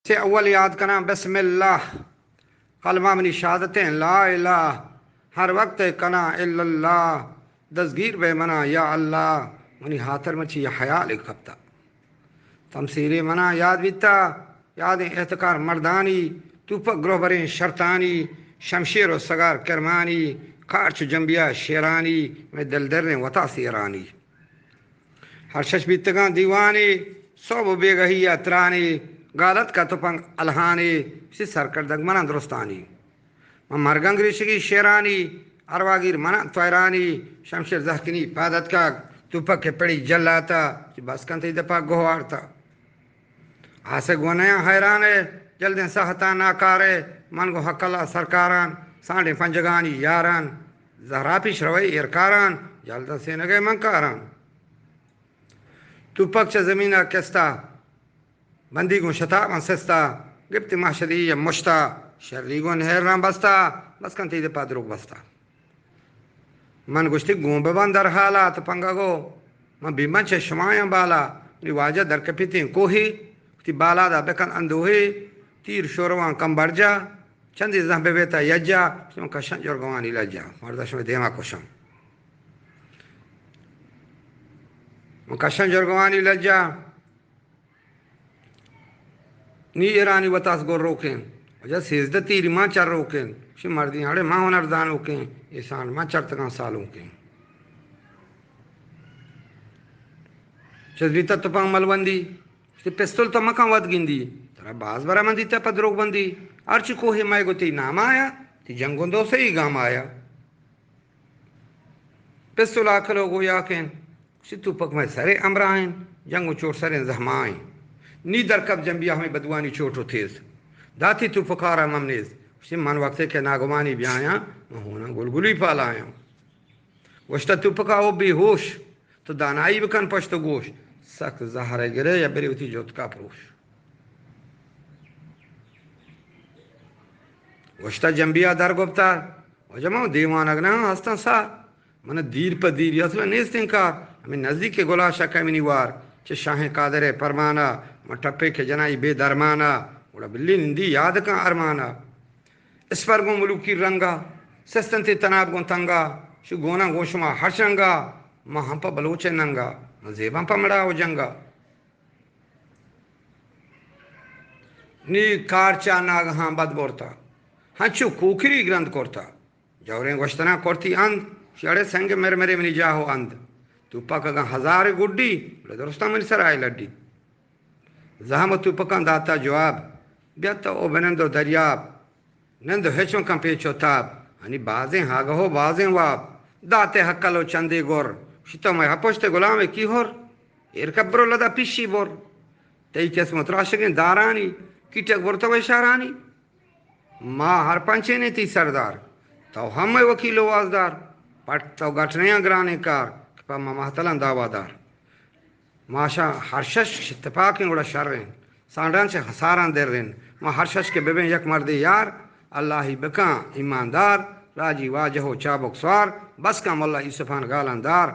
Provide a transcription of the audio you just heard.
سے اول یاد کرنا بسم اللہ، کلمہ منی شہادتیں لا الہ، ہر وقت کنا الا اللہ، دستگیر بے منا یا اللہ، منی ہاتر مچی یا خیال کبتا، تمثیلی منا یاد بیتا، یادیں احتکار مردانی، توپک گروہ بریں شرطانی، شمشیر و سگار کرمانی، کارچ جنبیا شیرانی، میں دل درنے وطا سیرانی، ہر شش بیتگان دیوانی، صوب و بیگہی اترانی، غالت کا تپنگ الہانی، سی سرکردگ منا درستانی، مرگنگ ریشگی شیرانی، ارواگیر منا تویرانی، شمشیر زہکنی پادت کا توپک کے پڑی جلاتا، بس کنتی دپا گوارتا، آسے گونیا حیرانے، جلدیں سہتا ناکارے، من گو حق اللہ سرکاران، سانڈے پنجگانی یاران، زہراپی شروئی ارکاران، جلدہ سینگے منکاران، توپک چا زمینہ کستا، بندی گون شتاب سستا، گپتی محشدی یا مشتا، شرری گون حیران بستا، بس کنتی دپا دروگ بستا، من گوشتی گون ببان در حالات پنگا گو، من بیمن چه شمایاں بالا، نی واجہ در کپیتیں کوہی، تی بالا دا بکن اندوہی، تیر شوروان کم برجا، چندی زہم بیتا یجا، من کشن جرگوانی لجا، مردش میں دیما کشم، من کشن جرگوانی لجا، نی ایرانی وطاس گور روکیں، وجہ سیزدہ تیری ماں چر روکیں، شی مردی ہڑے ماں ہنردان روکیں، ایسان ماں چرتگان سالوں کیں، چزویتا تپنگ ملوندی، تی پستول تا مکان ود گندی، ترا باز برا مندی تا پا دروگ بندی، ارچی کوہی مائے گو تی نام آیا، تی جنگون دو سے ہی گام آیا، پستول آکلو گو یاکیں، سی توپک میں سرے امرائیں، جنگو چوٹ سرے زہمائیں، نی در کب جنبیہ ہمیں بدوانی چوٹو تیز، داتی توپکارا ممنیز، سی من وقتے کے ناگمانی بیایا، مہونا گلگلی پالایا، وشتا توپکا او بی ہوش، تو دانائی بکن پشت گوش، سخت زہرے گرے یا بری ہوتی جوت کا پروش، وشتا جنبیہ در گفتا، وجمع دیوان اگنا ہستن سا، من دیر پا دیر یاسلا نیست انکار، ہمیں نزدیک کے گلا شکا منی وار، چھ شاہیں قادر پرمانا، من ٹپے کے جنائی بے درمانا، وڑا بلی نندی یاد کا ارمانا، اس پر گون ملوکی رنگا، سستن تی تناب گون تنگا، شو گونا گوشما ہرشنگا، ماں ہم پا بلوچے ننگا، ماں زیبان پا مڑا ہو جنگا، نی کارچا ناگہاں بد بورتا، ہنچو کوکری گرند کرتا، جوریں گوشتنا کرتی اند، شیڑے سنگ میرے منی جاہو اند، تو پاکا ہزار گڈی، درستا منی سر آئی لڈی، زہم تو پکان داتا جواب، بیاتا او بنندو دریاب، نندو ہیچوں کم پیچو تاب، ہنی بازیں ہاگا ہو بازیں واب، داتے حقلو چندے گور، شتا میں ہپوشتے غلامے کی ہور، ارکبرو لدا پیشی بور، تی کس متراشکیں دارانی، کیٹک برتو اشارانی، ماں ہر پنچے نے تی سردار، تو ہم میں وکیل وازدار، پٹ تو گھٹنیاں گرانے کار، پا ماں محتلان دعوادار، ماشا ہرشش اتفاقیں اڑا شرریں، سانڈان سے خساران در رہن، ماں ہرشش کے ببین یک مرد یار، اللہ ہی بکاں ایماندار، راجی واجہ ہو چابک سوار، بس کا مولا یوسفان گالاندار،